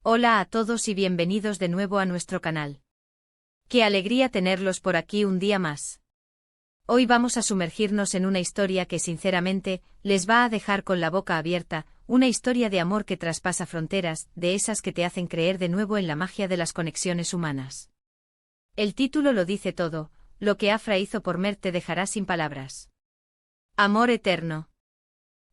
Hola a todos y bienvenidos de nuevo a nuestro canal. Qué alegría tenerlos por aquí un día más. Hoy vamos a sumergirnos en una historia que sinceramente les va a dejar con la boca abierta, una historia de amor que traspasa fronteras, de esas que te hacen creer de nuevo en la magia de las conexiones humanas. El título lo dice todo, lo que Afra hizo por Mert te dejará sin palabras. Amor eterno.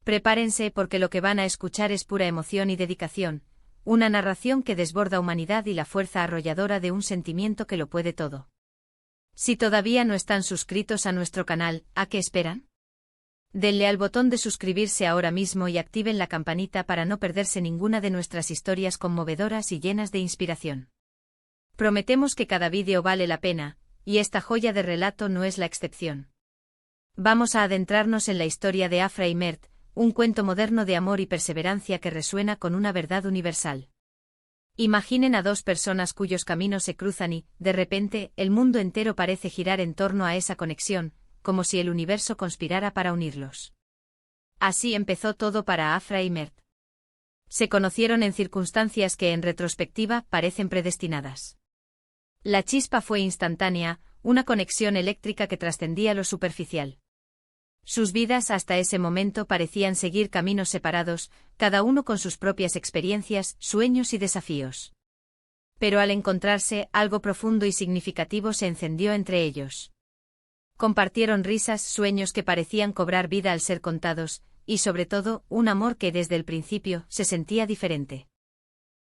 Prepárense porque lo que van a escuchar es pura emoción y dedicación. Una narración que desborda humanidad y la fuerza arrolladora de un sentimiento que lo puede todo. Si todavía no están suscritos a nuestro canal, ¿a qué esperan? Denle al botón de suscribirse ahora mismo y activen la campanita para no perderse ninguna de nuestras historias conmovedoras y llenas de inspiración. Prometemos que cada vídeo vale la pena, y esta joya de relato no es la excepción. Vamos a adentrarnos en la historia de Afra y Mert, un cuento moderno de amor y perseverancia que resuena con una verdad universal. Imaginen a dos personas cuyos caminos se cruzan y, de repente, el mundo entero parece girar en torno a esa conexión, como si el universo conspirara para unirlos. Así empezó todo para Afra y Mert. Se conocieron en circunstancias que en retrospectiva parecen predestinadas. La chispa fue instantánea, una conexión eléctrica que trascendía lo superficial. Sus vidas hasta ese momento parecían seguir caminos separados, cada uno con sus propias experiencias, sueños y desafíos. Pero al encontrarse, algo profundo y significativo se encendió entre ellos. Compartieron risas, sueños que parecían cobrar vida al ser contados, y sobre todo, un amor que desde el principio se sentía diferente.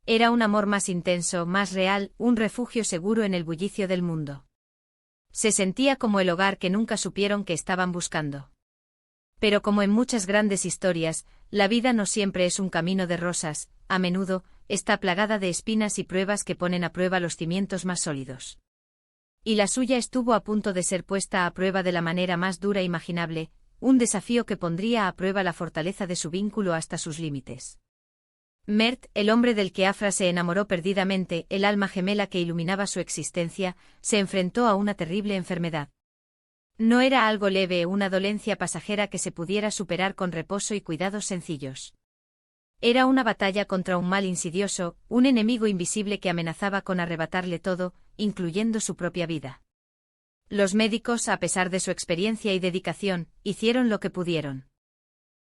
Era un amor más intenso, más real, un refugio seguro en el bullicio del mundo. Se sentía como el hogar que nunca supieron que estaban buscando. Pero como en muchas grandes historias, la vida no siempre es un camino de rosas, a menudo, está plagada de espinas y pruebas que ponen a prueba los cimientos más sólidos. Y la suya estuvo a punto de ser puesta a prueba de la manera más dura imaginable, un desafío que pondría a prueba la fortaleza de su vínculo hasta sus límites. Mert, el hombre del que Afra se enamoró perdidamente, el alma gemela que iluminaba su existencia, se enfrentó a una terrible enfermedad. No era algo leve, una dolencia pasajera que se pudiera superar con reposo y cuidados sencillos. Era una batalla contra un mal insidioso, un enemigo invisible que amenazaba con arrebatarle todo, incluyendo su propia vida. Los médicos, a pesar de su experiencia y dedicación, hicieron lo que pudieron.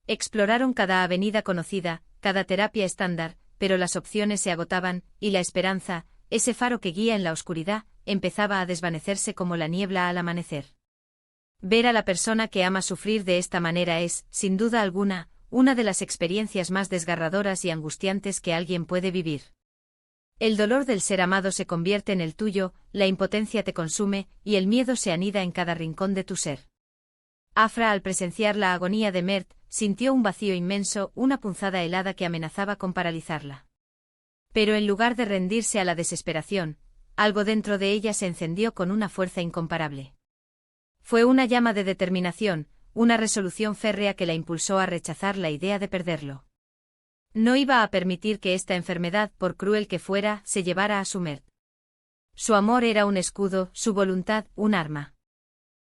Exploraron cada avenida conocida, cada terapia estándar, pero las opciones se agotaban, y la esperanza, ese faro que guía en la oscuridad, empezaba a desvanecerse como la niebla al amanecer. Ver a la persona que ama sufrir de esta manera es, sin duda alguna, una de las experiencias más desgarradoras y angustiantes que alguien puede vivir. El dolor del ser amado se convierte en el tuyo, la impotencia te consume, y el miedo se anida en cada rincón de tu ser. Afra, al presenciar la agonía de Mert, sintió un vacío inmenso, una punzada helada que amenazaba con paralizarla. Pero en lugar de rendirse a la desesperación, algo dentro de ella se encendió con una fuerza incomparable. Fue una llama de determinación, una resolución férrea que la impulsó a rechazar la idea de perderlo. No iba a permitir que esta enfermedad, por cruel que fuera, se llevara a su Mert. Su amor era un escudo, su voluntad, un arma.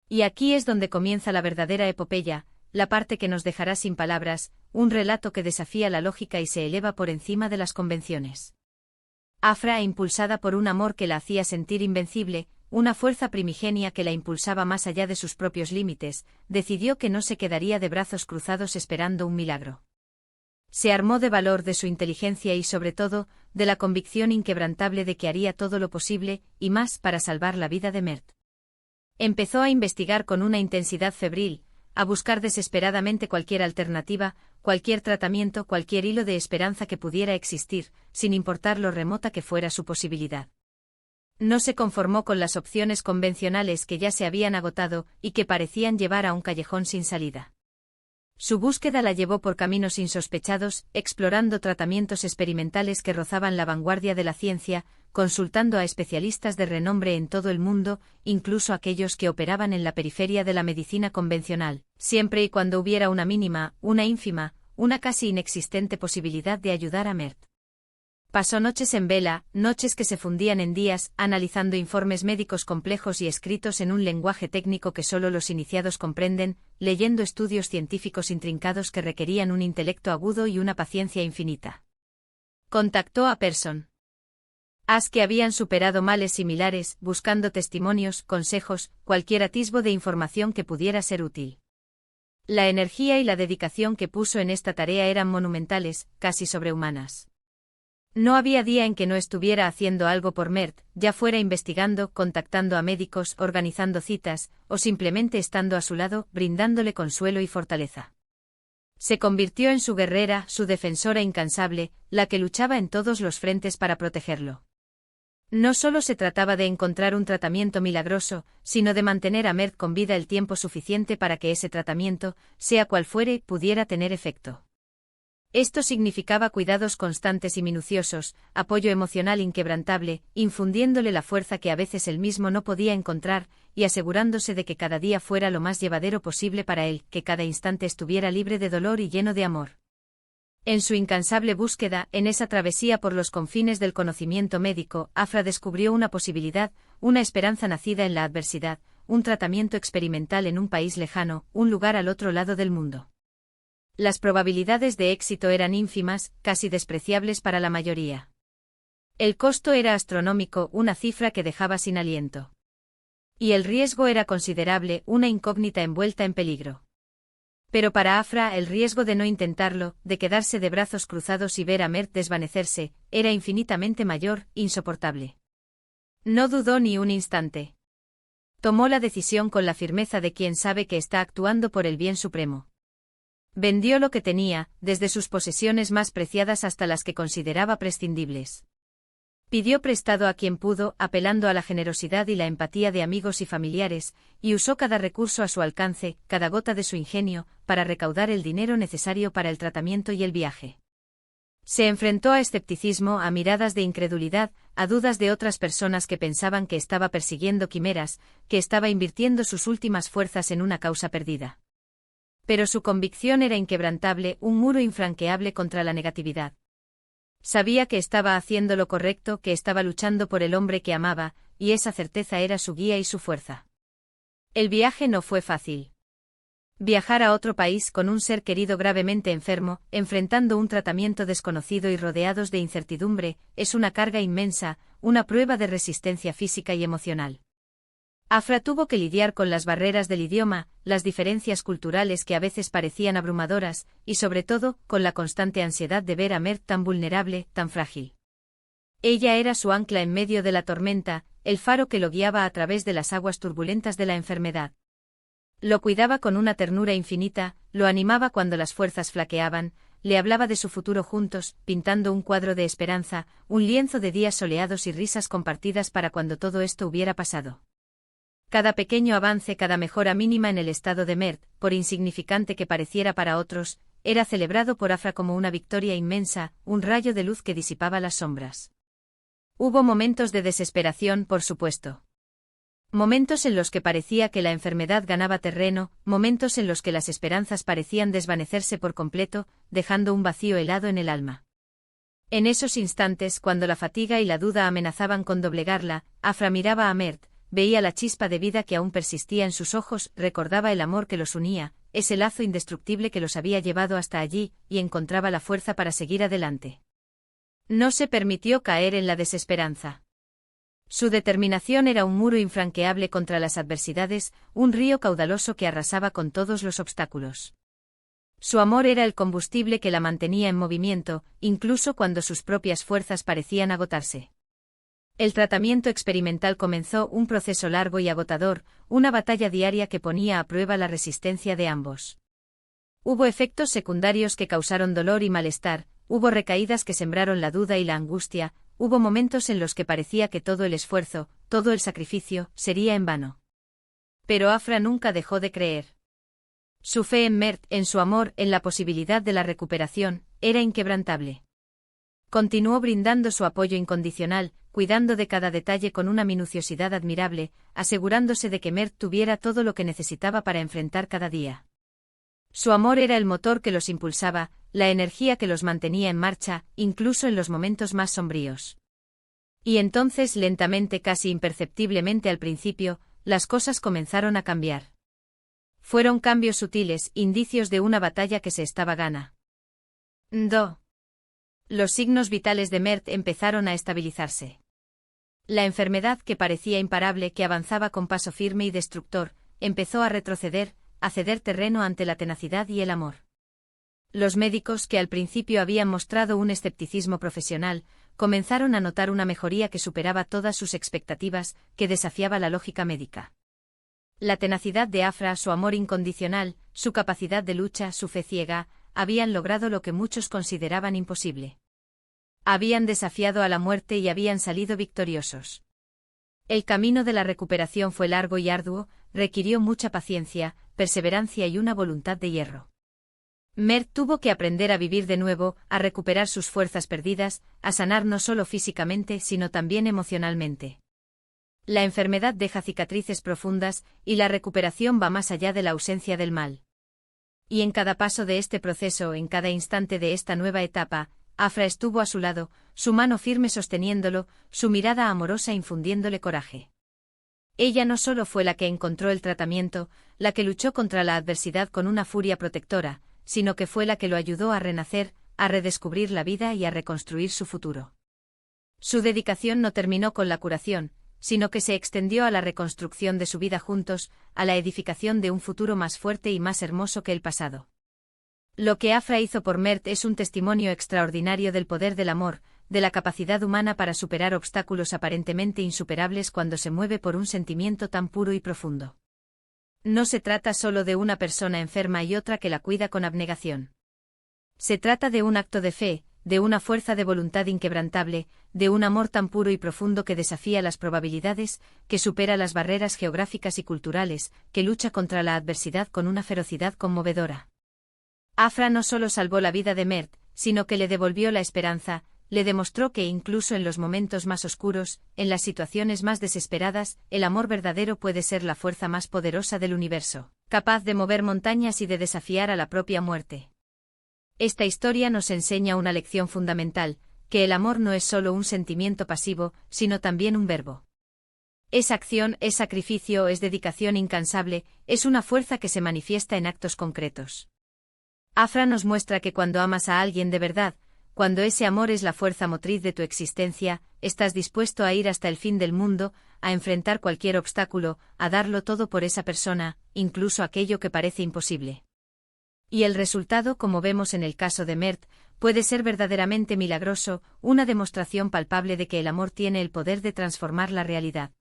Y aquí es donde comienza la verdadera epopeya, la parte que nos dejará sin palabras, un relato que desafía la lógica y se eleva por encima de las convenciones. Afra, impulsada por un amor que la hacía sentir invencible, una fuerza primigenia que la impulsaba más allá de sus propios límites, decidió que no se quedaría de brazos cruzados esperando un milagro. Se armó de valor, de su inteligencia y sobre todo, de la convicción inquebrantable de que haría todo lo posible, y más, para salvar la vida de Mert. Empezó a investigar con una intensidad febril, a buscar desesperadamente cualquier alternativa, cualquier tratamiento, cualquier hilo de esperanza que pudiera existir, sin importar lo remota que fuera su posibilidad. No se conformó con las opciones convencionales que ya se habían agotado y que parecían llevar a un callejón sin salida. Su búsqueda la llevó por caminos insospechados, explorando tratamientos experimentales que rozaban la vanguardia de la ciencia, consultando a especialistas de renombre en todo el mundo, incluso aquellos que operaban en la periferia de la medicina convencional, siempre y cuando hubiera una mínima, una ínfima, una casi inexistente posibilidad de ayudar a Mert. Pasó noches en vela, noches que se fundían en días, analizando informes médicos complejos y escritos en un lenguaje técnico que solo los iniciados comprenden, leyendo estudios científicos intrincados que requerían un intelecto agudo y una paciencia infinita. Contactó a Pearson. Que habían superado males similares, buscando testimonios, consejos, cualquier atisbo de información que pudiera ser útil. La energía y la dedicación que puso en esta tarea eran monumentales, casi sobrehumanas. No había día en que no estuviera haciendo algo por Mert, ya fuera investigando, contactando a médicos, organizando citas, o simplemente estando a su lado, brindándole consuelo y fortaleza. Se convirtió en su guerrera, su defensora incansable, la que luchaba en todos los frentes para protegerlo. No solo se trataba de encontrar un tratamiento milagroso, sino de mantener a Mert con vida el tiempo suficiente para que ese tratamiento, sea cual fuere, pudiera tener efecto. Esto significaba cuidados constantes y minuciosos, apoyo emocional inquebrantable, infundiéndole la fuerza que a veces él mismo no podía encontrar, y asegurándose de que cada día fuera lo más llevadero posible para él, que cada instante estuviera libre de dolor y lleno de amor. En su incansable búsqueda, en esa travesía por los confines del conocimiento médico, Afra descubrió una posibilidad, una esperanza nacida en la adversidad, un tratamiento experimental en un país lejano, un lugar al otro lado del mundo. Las probabilidades de éxito eran ínfimas, casi despreciables para la mayoría. El costo era astronómico, una cifra que dejaba sin aliento. Y el riesgo era considerable, una incógnita envuelta en peligro. Pero para Afra el riesgo de no intentarlo, de quedarse de brazos cruzados y ver a Mert desvanecerse, era infinitamente mayor, insoportable. No dudó ni un instante. Tomó la decisión con la firmeza de quien sabe que está actuando por el bien supremo. Vendió lo que tenía, desde sus posesiones más preciadas hasta las que consideraba prescindibles. Pidió prestado a quien pudo, apelando a la generosidad y la empatía de amigos y familiares, y usó cada recurso a su alcance, cada gota de su ingenio, para recaudar el dinero necesario para el tratamiento y el viaje. Se enfrentó a escepticismo, a miradas de incredulidad, a dudas de otras personas que pensaban que estaba persiguiendo quimeras, que estaba invirtiendo sus últimas fuerzas en una causa perdida. Pero su convicción era inquebrantable, un muro infranqueable contra la negatividad. Sabía que estaba haciendo lo correcto, que estaba luchando por el hombre que amaba, y esa certeza era su guía y su fuerza. El viaje no fue fácil. Viajar a otro país con un ser querido gravemente enfermo, enfrentando un tratamiento desconocido y rodeados de incertidumbre, es una carga inmensa, una prueba de resistencia física y emocional. Afra tuvo que lidiar con las barreras del idioma, las diferencias culturales que a veces parecían abrumadoras, y sobre todo, con la constante ansiedad de ver a Mert tan vulnerable, tan frágil. Ella era su ancla en medio de la tormenta, el faro que lo guiaba a través de las aguas turbulentas de la enfermedad. Lo cuidaba con una ternura infinita, lo animaba cuando las fuerzas flaqueaban, le hablaba de su futuro juntos, pintando un cuadro de esperanza, un lienzo de días soleados y risas compartidas para cuando todo esto hubiera pasado. Cada pequeño avance, cada mejora mínima en el estado de Mert, por insignificante que pareciera para otros, era celebrado por Afra como una victoria inmensa, un rayo de luz que disipaba las sombras. Hubo momentos de desesperación, por supuesto. Momentos en los que parecía que la enfermedad ganaba terreno, momentos en los que las esperanzas parecían desvanecerse por completo, dejando un vacío helado en el alma. En esos instantes, cuando la fatiga y la duda amenazaban con doblegarla, Afra miraba a Mert, veía la chispa de vida que aún persistía en sus ojos, recordaba el amor que los unía, ese lazo indestructible que los había llevado hasta allí, y encontraba la fuerza para seguir adelante. No se permitió caer en la desesperanza. Su determinación era un muro infranqueable contra las adversidades, un río caudaloso que arrasaba con todos los obstáculos. Su amor era el combustible que la mantenía en movimiento, incluso cuando sus propias fuerzas parecían agotarse. El tratamiento experimental comenzó, un proceso largo y agotador, una batalla diaria que ponía a prueba la resistencia de ambos. Hubo efectos secundarios que causaron dolor y malestar, hubo recaídas que sembraron la duda y la angustia, hubo momentos en los que parecía que todo el esfuerzo, todo el sacrificio, sería en vano. Pero Afra nunca dejó de creer. Su fe en Mert, en su amor, en la posibilidad de la recuperación, era inquebrantable. Continuó brindando su apoyo incondicional, cuidando de cada detalle con una minuciosidad admirable, asegurándose de que Mert tuviera todo lo que necesitaba para enfrentar cada día. Su amor era el motor que los impulsaba, la energía que los mantenía en marcha, incluso en los momentos más sombríos. Y entonces, lentamente, casi imperceptiblemente al principio, las cosas comenzaron a cambiar. Fueron cambios sutiles, indicios de una batalla que se estaba ganando. Los signos vitales de Mert empezaron a estabilizarse. La enfermedad que parecía imparable, que avanzaba con paso firme y destructor, empezó a retroceder, a ceder terreno ante la tenacidad y el amor. Los médicos, que al principio habían mostrado un escepticismo profesional, comenzaron a notar una mejoría que superaba todas sus expectativas, que desafiaba la lógica médica. La tenacidad de Afra, su amor incondicional, su capacidad de lucha, su fe ciega, habían logrado lo que muchos consideraban imposible. Habían desafiado a la muerte y habían salido victoriosos. El camino de la recuperación fue largo y arduo, requirió mucha paciencia, perseverancia y una voluntad de hierro. Mert tuvo que aprender a vivir de nuevo, a recuperar sus fuerzas perdidas, a sanar no solo físicamente sino también emocionalmente. La enfermedad deja cicatrices profundas, y la recuperación va más allá de la ausencia del mal. Y en cada paso de este proceso, en cada instante de esta nueva etapa, Afra estuvo a su lado, su mano firme sosteniéndolo, su mirada amorosa infundiéndole coraje. Ella no solo fue la que encontró el tratamiento, la que luchó contra la adversidad con una furia protectora, sino que fue la que lo ayudó a renacer, a redescubrir la vida y a reconstruir su futuro. Su dedicación no terminó con la curación, sino que se extendió a la reconstrucción de su vida juntos, a la edificación de un futuro más fuerte y más hermoso que el pasado. Lo que Afra hizo por Mert es un testimonio extraordinario del poder del amor, de la capacidad humana para superar obstáculos aparentemente insuperables cuando se mueve por un sentimiento tan puro y profundo. No se trata solo de una persona enferma y otra que la cuida con abnegación. Se trata de un acto de fe, de una fuerza de voluntad inquebrantable, de un amor tan puro y profundo que desafía las probabilidades, que supera las barreras geográficas y culturales, que lucha contra la adversidad con una ferocidad conmovedora. Afra no solo salvó la vida de Mert, sino que le devolvió la esperanza, le demostró que incluso en los momentos más oscuros, en las situaciones más desesperadas, el amor verdadero puede ser la fuerza más poderosa del universo, capaz de mover montañas y de desafiar a la propia muerte. Esta historia nos enseña una lección fundamental, que el amor no es solo un sentimiento pasivo, sino también un verbo. Es acción, es sacrificio, es dedicación incansable, es una fuerza que se manifiesta en actos concretos. Afra nos muestra que cuando amas a alguien de verdad, cuando ese amor es la fuerza motriz de tu existencia, estás dispuesto a ir hasta el fin del mundo, a enfrentar cualquier obstáculo, a darlo todo por esa persona, incluso aquello que parece imposible. Y el resultado, como vemos en el caso de Mert, puede ser verdaderamente milagroso, una demostración palpable de que el amor tiene el poder de transformar la realidad.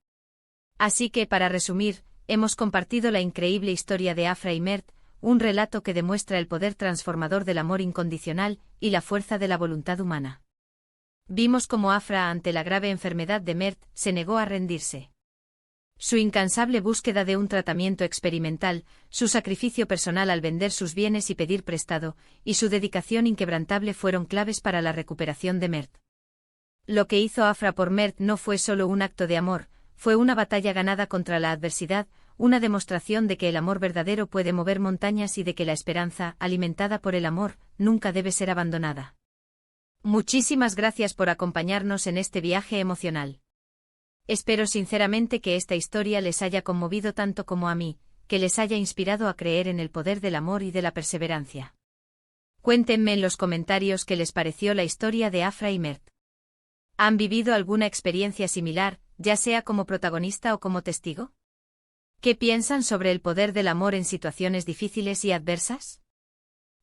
Así que, para resumir, hemos compartido la increíble historia de Afra y Mert, un relato que demuestra el poder transformador del amor incondicional y la fuerza de la voluntad humana. Vimos cómo Afra, ante la grave enfermedad de Mert, se negó a rendirse. Su incansable búsqueda de un tratamiento experimental, su sacrificio personal al vender sus bienes y pedir prestado, y su dedicación inquebrantable fueron claves para la recuperación de Mert. Lo que hizo Afra por Mert no fue solo un acto de amor, fue una batalla ganada contra la adversidad, una demostración de que el amor verdadero puede mover montañas y de que la esperanza, alimentada por el amor, nunca debe ser abandonada. Muchísimas gracias por acompañarnos en este viaje emocional. Espero sinceramente que esta historia les haya conmovido tanto como a mí, que les haya inspirado a creer en el poder del amor y de la perseverancia. Cuéntenme en los comentarios qué les pareció la historia de Afra y Mert. ¿Han vivido alguna experiencia similar, ya sea como protagonista o como testigo? ¿Qué piensan sobre el poder del amor en situaciones difíciles y adversas?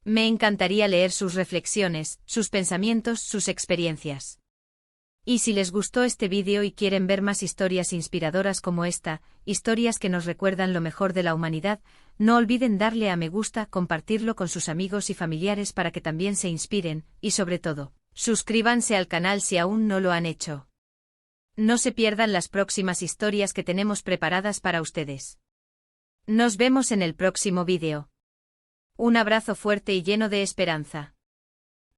Me encantaría leer sus reflexiones, sus pensamientos, sus experiencias. Y si les gustó este vídeo y quieren ver más historias inspiradoras como esta, historias que nos recuerdan lo mejor de la humanidad, no olviden darle a me gusta, compartirlo con sus amigos y familiares para que también se inspiren, y sobre todo, suscríbanse al canal si aún no lo han hecho. No se pierdan las próximas historias que tenemos preparadas para ustedes. Nos vemos en el próximo vídeo. Un abrazo fuerte y lleno de esperanza.